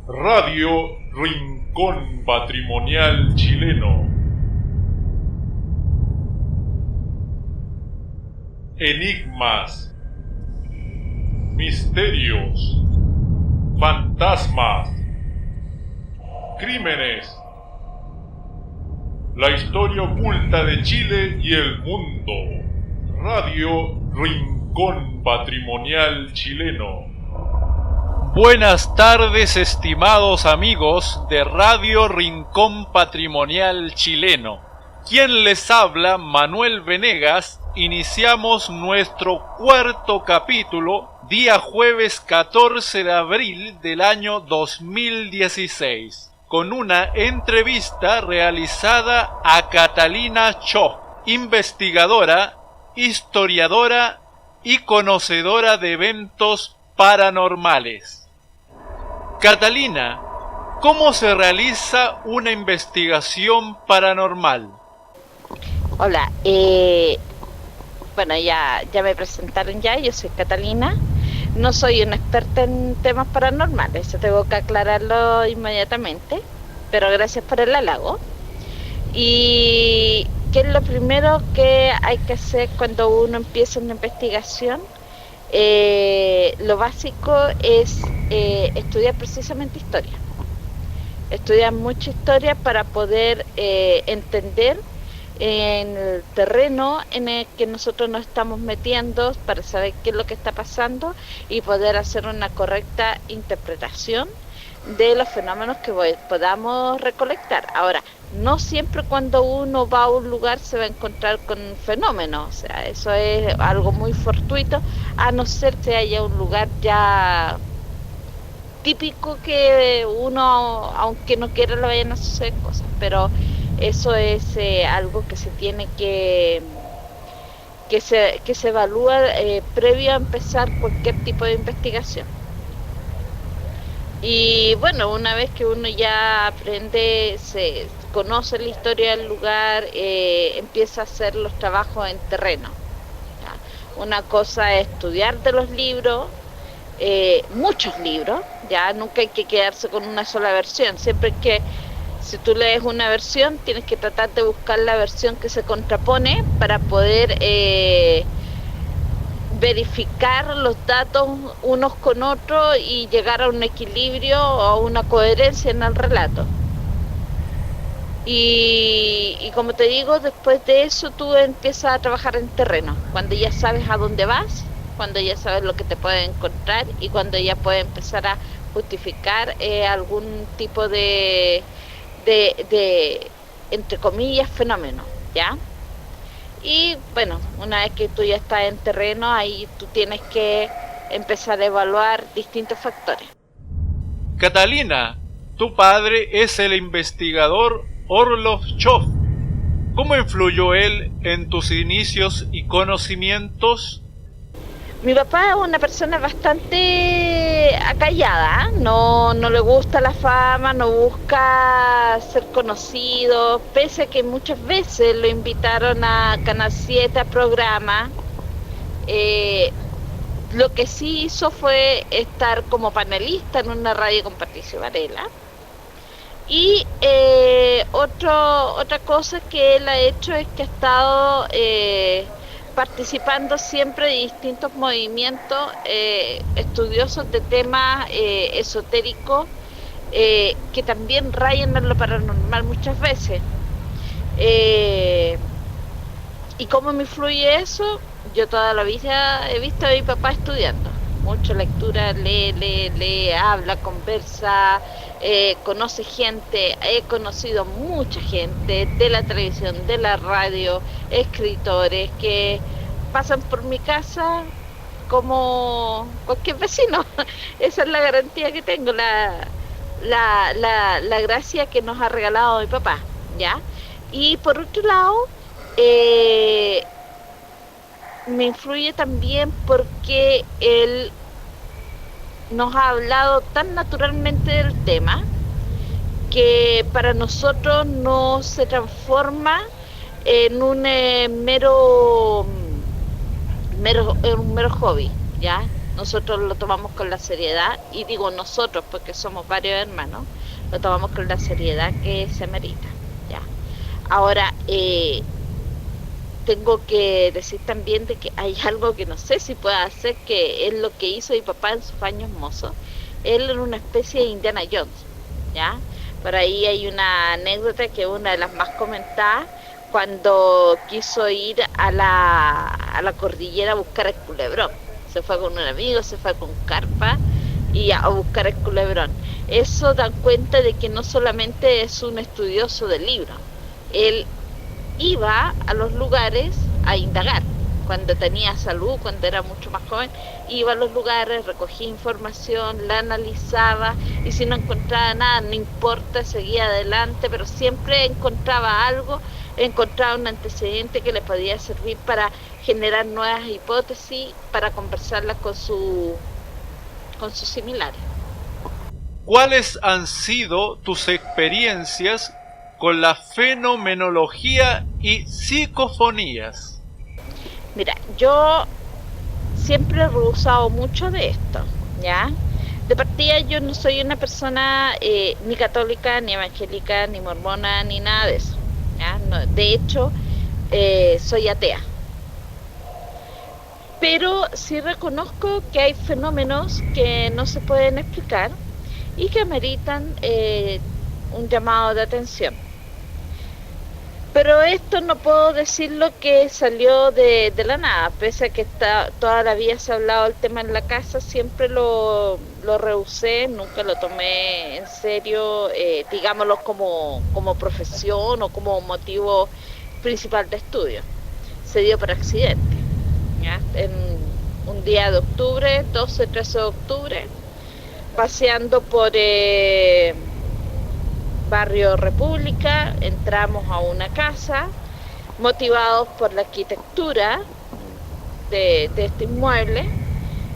Radio Rincón Patrimonial Chileno. Enigmas, misterios, fantasmas, crímenes, la historia oculta de Chile y el mundo. Radio Rincón Patrimonial Chileno. Buenas tardes, estimados amigos de Radio Rincón Patrimonial Chileno. Quien les habla, Manuel Venegas. Iniciamos nuestro cuarto capítulo, día jueves 14 de abril del año 2016, con una entrevista realizada a Catalina Cho, investigadora, historiadora y conocedora de eventos paranormales. Catalina, ¿cómo se realiza una investigación paranormal? Hola, bueno, ya me presentaron ya, yo soy Catalina. No soy una experta en temas paranormales, eso tengo que aclararlo inmediatamente, pero gracias por el halago. ¿Y qué es lo primero que hay que hacer cuando uno empieza una investigación? Lo básico es estudiar precisamente historia. Estudiar mucha historia para poder entender en el terreno en el que nosotros nos estamos metiendo, para saber qué es lo que está pasando y poder hacer una correcta interpretación de los fenómenos que podamos recolectar. Ahora, no siempre cuando uno va a un lugar se va a encontrar con fenómenos, o sea, eso es algo muy fortuito, a no ser que haya un lugar ya típico que uno, aunque no quiera, le vayan a suceder cosas, pero eso es algo que se tiene que se evalúa previo a empezar cualquier tipo de investigación. Y bueno, una vez que uno ya aprende, se conoce la historia del lugar, empieza a hacer los trabajos en terreno, ¿ya? Una cosa es estudiar de los libros, muchos libros, ya nunca hay que quedarse con una sola versión, siempre que si tú lees una versión, tienes que tratar de buscar la versión que se contrapone para poder verificar los datos unos con otros y llegar a un equilibrio o a una coherencia en el relato. Y como te digo, después de eso tú empiezas a trabajar en terreno, cuando ya sabes a dónde vas, cuando ya sabes lo que te puedes encontrar y cuando ya puedes empezar a justificar algún tipo de entre comillas fenómeno, ¿ya? Y bueno, una vez que tú ya estás en terreno, ahí tú tienes que empezar a evaluar distintos factores. Catalina, tu padre es el investigador Orloff Choff. ¿Cómo influyó él en tus inicios y conocimientos? Mi papá es una persona bastante acallada, no le gusta la fama, no busca ser conocido, pese a que muchas veces lo invitaron a Canal 7 a programa. Lo que sí hizo fue estar como panelista en una radio con Patricio Varela. Y otra cosa que él ha hecho es que ha estado participando siempre de distintos movimientos estudiosos de temas esotéricos que también rayan en lo paranormal muchas veces. ¿Y cómo me influye eso? Yo toda la vida he visto a mi papá estudiando, mucha lectura, lee, habla, conversa, conoce gente, he conocido mucha gente de la televisión, de la radio, escritores que pasan por mi casa como cualquier vecino. Esa es la garantía que tengo, la gracia que nos ha regalado mi papá, ¿ya? Y por otro lado, me influye también porque él nos ha hablado tan naturalmente del tema que para nosotros no se transforma en un mero hobby, ¿ya? nosotros lo tomamos con la seriedad, y digo nosotros porque somos varios hermanos, lo tomamos con la seriedad que se merita. ¿Ya? Ahora, tengo que decir también de que hay algo que no sé si puedo hacer, que es lo que hizo mi papá en sus años mozos. Él era una especie de Indiana Jones, ¿ya? Por ahí hay una anécdota que es una de las más comentadas, cuando quiso ir a la cordillera a buscar el culebrón. Se fue con un amigo, se fue con carpa y a buscar el culebrón. Eso da cuenta de que no solamente es un estudioso del libro, él iba a los lugares a indagar. Cuando tenía salud, cuando era mucho más joven, iba a los lugares, recogía información, la analizaba, y si no encontraba nada, no importa, seguía adelante, pero siempre encontraba algo, encontraba un antecedente que le podía servir para generar nuevas hipótesis, para conversarlas con sus similares. ¿Cuáles han sido tus experiencias con la fenomenología y psicofonías? Mira, yo siempre he rehusado mucho de esto, ¿ya? De partida yo no soy una persona ni católica, ni evangélica, ni mormona, ni nada de eso, ¿ya? No, de hecho, soy atea. Pero sí reconozco que hay fenómenos que no se pueden explicar y que ameritan un llamado de atención. Pero esto no puedo decirlo que salió de la nada, pese a que toda la vida se ha hablado del tema en la casa, siempre lo rehusé, nunca lo tomé en serio, digámoslo como profesión o como motivo principal de estudio. Se dio por accidente, ¿ya? En un día de octubre, 12-13 de octubre, paseando por Barrio República, entramos a una casa, motivados por la arquitectura de este inmueble,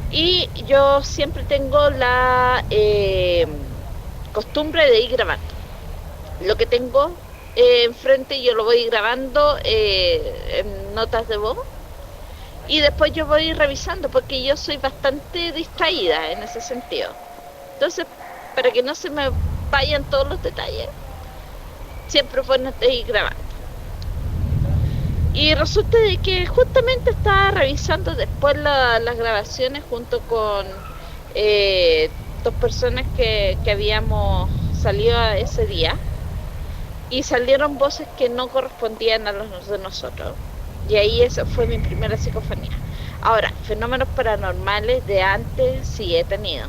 y yo siempre tengo la costumbre de ir grabando. Lo que tengo enfrente yo lo voy grabando en notas de voz, y después yo voy revisando, porque yo soy bastante distraída en ese sentido. Entonces, para que no se me vayan todos los detalles, siempre bueno ir grabando. Y resulta de que justamente estaba revisando después las grabaciones junto con dos personas que habíamos salido ese día, y salieron voces que no correspondían a los de nosotros, y ahí esa fue mi primera psicofonía. Ahora, fenómenos paranormales de antes sí he tenido,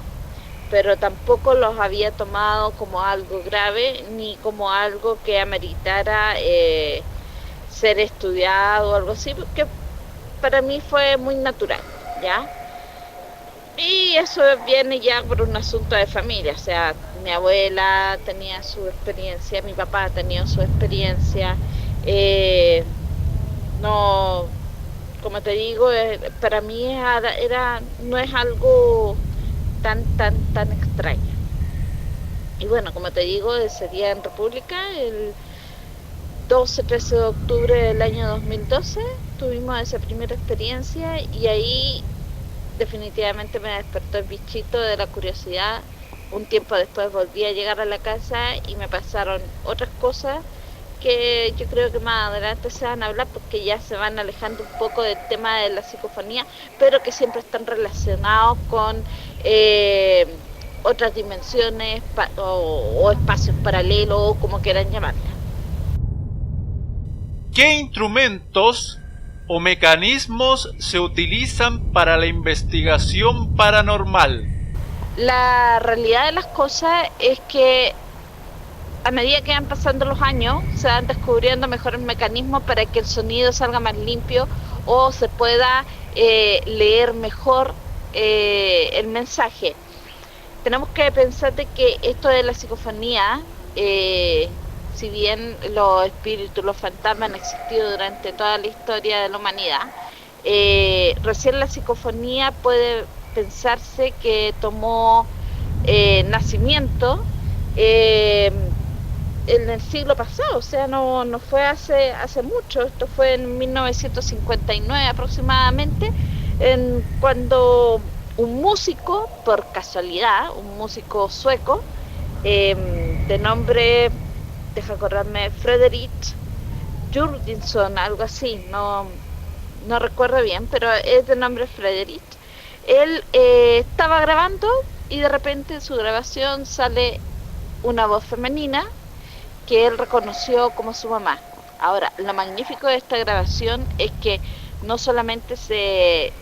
pero tampoco los había tomado como algo grave, ni como algo que ameritara ser estudiado o algo así, porque para mí fue muy natural, ¿ya? Y eso viene ya por un asunto de familia, o sea, mi abuela tenía su experiencia, mi papá tenía su experiencia, no, como te digo, para mí no es algo tan extraña. Y bueno, como te digo, ese día en República, el 12-13 de octubre del año 2012, tuvimos esa primera experiencia, y ahí definitivamente me despertó el bichito de la curiosidad. Un tiempo después volví a llegar a la casa y me pasaron otras cosas que yo creo que más adelante se van a hablar, porque ya se van alejando un poco del tema de la psicofonía, pero que siempre están relacionados con otras dimensiones o espacios paralelos, como quieran llamarla. ¿Qué instrumentos o mecanismos se utilizan para la investigación paranormal? La realidad de las cosas es que a medida que van pasando los años, se van descubriendo mejores mecanismos para que el sonido salga más limpio o se pueda leer mejor el mensaje. Tenemos que pensar de que esto de la psicofonía, si bien los espíritus, los fantasmas han existido durante toda la historia de la humanidad, recién la psicofonía puede pensarse que tomó nacimiento en el siglo pasado, o sea, no fue hace mucho. Esto fue en 1959 aproximadamente, cuando un músico, por casualidad, un músico sueco, de nombre, deja acordarme, Fredrik Jurgenson, algo así, no recuerdo bien, pero es de nombre Fredrik. Él estaba grabando y de repente en su grabación sale una voz femenina que él reconoció como su mamá. Ahora, lo magnífico de esta grabación es que no solamente se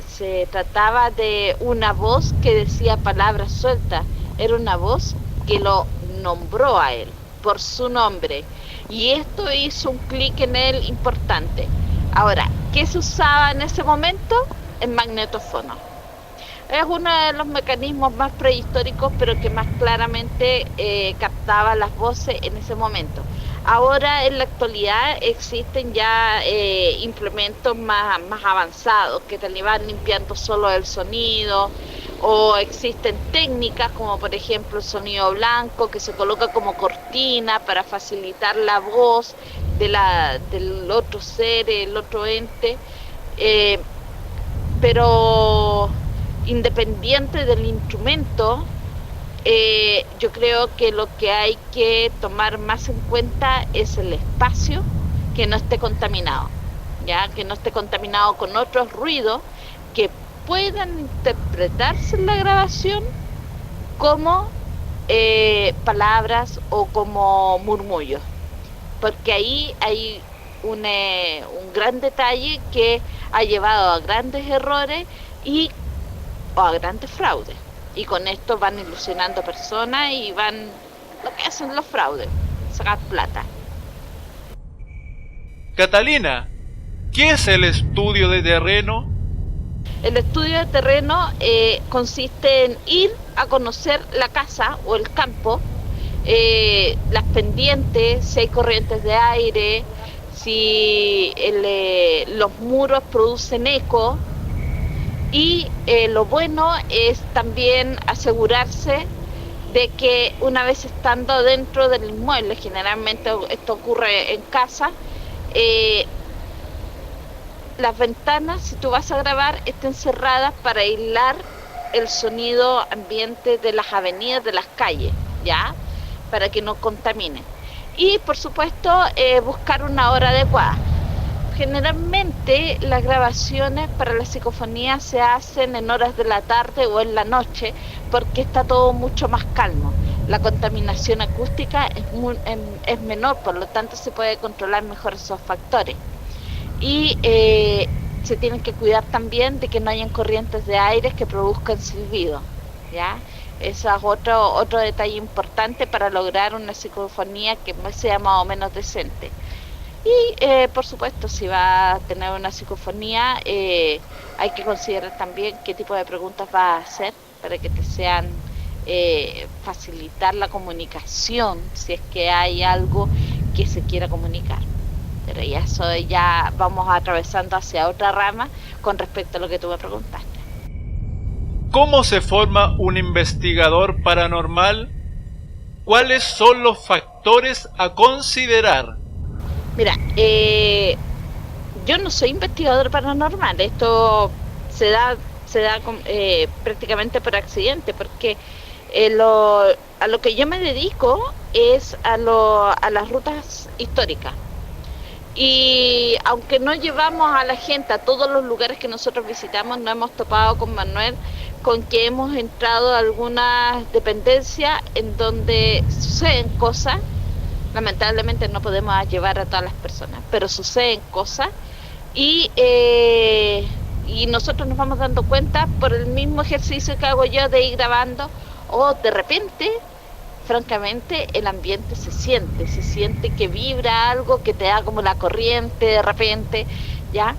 trataba de una voz que decía palabras sueltas, era una voz que lo nombró a él por su nombre, y esto hizo un clic en él importante. Ahora, ¿qué se usaba en ese momento? El magnetofono. Es uno de los mecanismos más prehistóricos, pero que más claramente captaba las voces en ese momento. Ahora, en la actualidad, existen ya implementos más avanzados que te van limpiando solo el sonido, o existen técnicas como por ejemplo el sonido blanco, que se coloca como cortina para facilitar la voz del otro ser, el otro ente, pero independiente del instrumento, yo creo que lo que hay que tomar más en cuenta es el espacio, que no esté contaminado, ya que no esté contaminado con otros ruidos que puedan interpretarse en la grabación como palabras o como murmullos, porque ahí hay un gran detalle que ha llevado a grandes errores o a grandes fraudes, y con esto van ilusionando personas y van lo que hacen los fraudes, sacar plata. Catalina, ¿qué es el estudio de terreno? El estudio de terreno consiste en ir a conocer la casa o el campo, las pendientes, si hay corrientes de aire, si los muros producen eco, y lo bueno es también asegurarse de que una vez estando dentro del inmueble, generalmente esto ocurre en casa, las ventanas, si tú vas a grabar, estén cerradas para aislar el sonido ambiente de las avenidas, de las calles, ¿ya? Para que no contaminen. Y por supuesto, buscar una hora adecuada. Generalmente las grabaciones para la psicofonía se hacen en horas de la tarde o en la noche, porque está todo mucho más calmo. La contaminación acústica es menor, por lo tanto se puede controlar mejor esos factores. Y se tienen que cuidar también de que no hayan corrientes de aire que produzcan silbido, ¿ya? Eso es otro detalle importante para lograr una psicofonía que sea más o menos decente. Y por supuesto, si va a tener una psicofonía, hay que considerar también qué tipo de preguntas va a hacer para que te sean facilitar la comunicación, si es que hay algo que se quiera comunicar. Pero ya vamos atravesando hacia otra rama con respecto a lo que tú me preguntaste. ¿Cómo se forma un investigador paranormal? ¿Cuáles son los factores a considerar? Mira, yo no soy investigador paranormal, esto se da prácticamente por accidente, porque a lo que yo me dedico es a las rutas históricas. Y aunque no llevamos a la gente a todos los lugares que nosotros visitamos, no hemos topado con Manuel con que hemos entrado a algunas dependencias en donde suceden cosas. Lamentablemente no podemos llevar a todas las personas, pero suceden cosas y nosotros nos vamos dando cuenta por el mismo ejercicio que hago yo de ir grabando, o de repente, francamente, el ambiente se siente que vibra algo, que te da como la corriente de repente, ¿ya?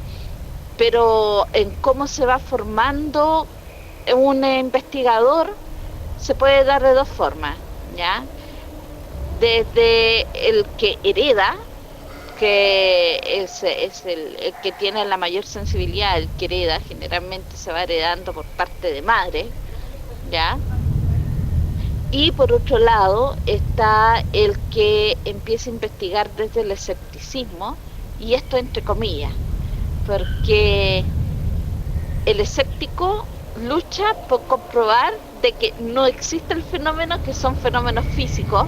Pero en cómo se va formando un investigador se puede dar de dos formas, ¿ya? Desde el que hereda, que es el que tiene la mayor sensibilidad, el que hereda, generalmente se va heredando por parte de madre, ¿ya? Y por otro lado está el que empieza a investigar desde el escepticismo, y esto entre comillas, porque el escéptico lucha por comprobar de que no existe el fenómeno, que son fenómenos físicos,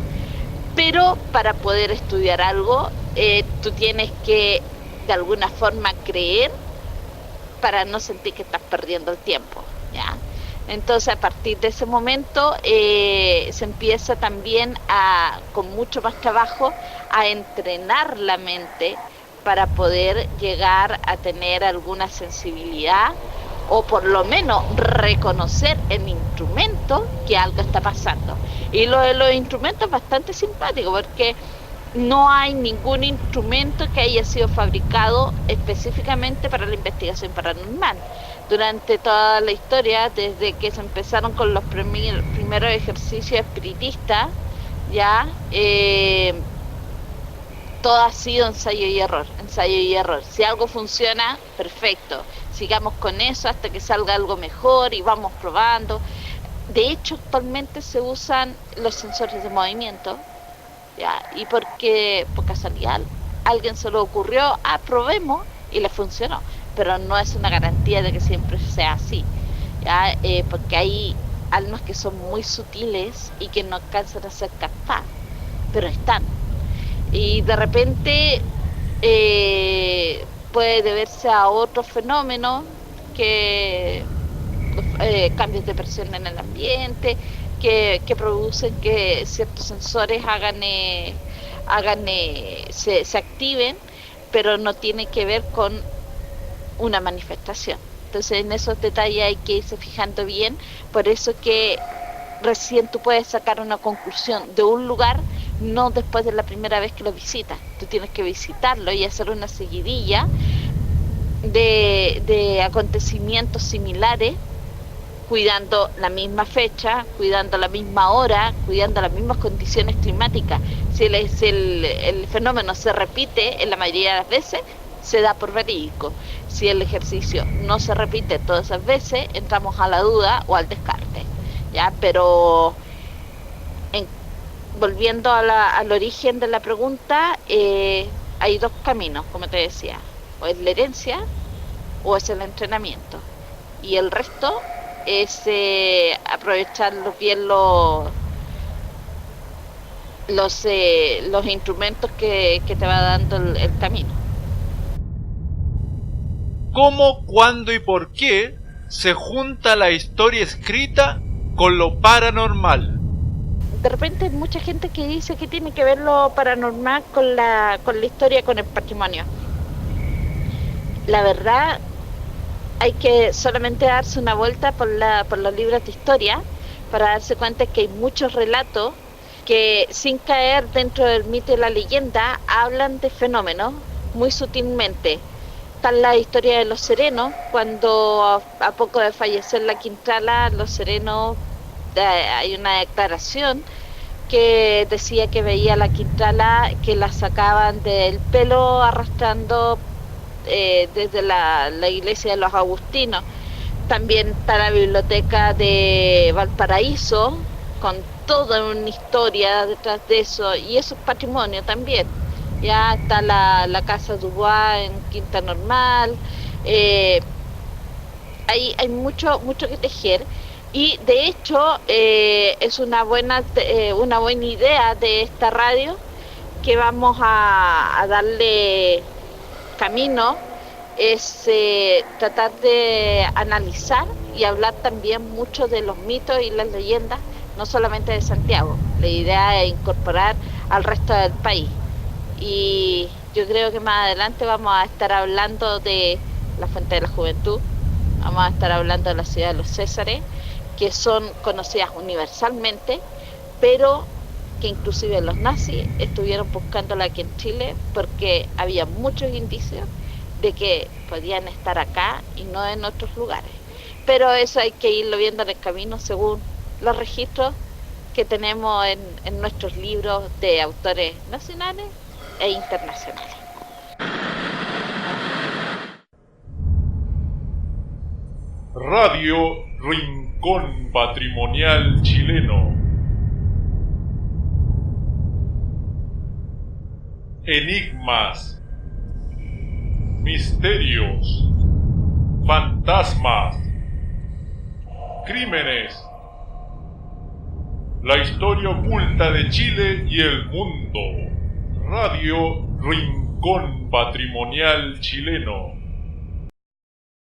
pero para poder estudiar algo, tú tienes que de alguna forma creer para no sentir que estás perdiendo el tiempo, ¿ya? Entonces a partir de ese momento se empieza también con mucho más trabajo a entrenar la mente para poder llegar a tener alguna sensibilidad o por lo menos reconocer el instrumento que algo está pasando. Y lo de los instrumentos es bastante simpático porque no hay ningún instrumento que haya sido fabricado específicamente para la investigación paranormal. Durante toda la historia, desde que se empezaron con los primeros ejercicios espiritistas, ya todo ha sido ensayo y error, ensayo y error. Si algo funciona, perfecto, sigamos con eso hasta que salga algo mejor y vamos probando. De hecho, actualmente se usan los sensores de movimiento, ¿ya? Y porque por casualidad alguien se le ocurrió, probemos, y le funcionó, pero no es una garantía de que siempre sea así, ¿ya? Porque hay almas que son muy sutiles y que no alcanzan a ser capaz, pero están. Y de repente puede deberse a otro fenómeno, que cambios de presión en el ambiente, que producen que ciertos sensores se activen, pero no tiene que ver con una manifestación. Entonces en esos detalles hay que irse fijando bien, por eso que recién tú puedes sacar una conclusión de un lugar, no después de la primera vez que lo visitas. Tú tienes que visitarlo y hacer una seguidilla de acontecimientos similares, cuidando la misma fecha, cuidando la misma hora, cuidando las mismas condiciones climáticas. Si el fenómeno se repite en la mayoría de las veces, se da por verídico. Si el ejercicio no se repite todas esas veces, entramos a la duda o al descarte, ¿ya? Pero volviendo al origen de la pregunta, hay dos caminos, como te decía: o es la herencia o es el entrenamiento, y el resto es aprovechar bien los instrumentos que te va dando el camino. ¿Cómo, cuándo y por qué se junta la historia escrita con lo paranormal? De repente hay mucha gente que dice que tiene que ver lo paranormal con la historia, con el patrimonio. La verdad, hay que solamente darse una vuelta por los libros de historia para darse cuenta que hay muchos relatos que, sin caer dentro del mito y la leyenda, hablan de fenómenos muy sutilmente. Está la historia de los serenos, cuando a poco de fallecer la Quintrala, los serenos, hay una declaración que decía que veía a la Quintrala que la sacaban del pelo arrastrando desde la iglesia de los agustinos. También está la biblioteca de Valparaíso, con toda una historia detrás de eso, y eso es patrimonio también. Ya está la casa Dubois en Quinta Normal. Hay mucho que tejer, y de hecho es una buena idea de esta radio, que vamos a darle camino, es tratar de analizar y hablar también mucho de los mitos y las leyendas, no solamente de Santiago. La idea es incorporar al resto del país, y yo creo que más adelante vamos a estar hablando de la Fuente de la Juventud, vamos a estar hablando de la ciudad de los Césares, que son conocidas universalmente, pero que inclusive los nazis estuvieron buscándola aquí en Chile porque había muchos indicios de que podían estar acá y no en otros lugares. Pero eso hay que irlo viendo en el camino según los registros que tenemos en nuestros libros de autores nacionales e internacionales. Radio Rincón Patrimonial Chileno. Enigmas, misterios, fantasmas, Crímenes. La historia oculta de Chile y el mundo. Radio Rincón Patrimonial Chileno.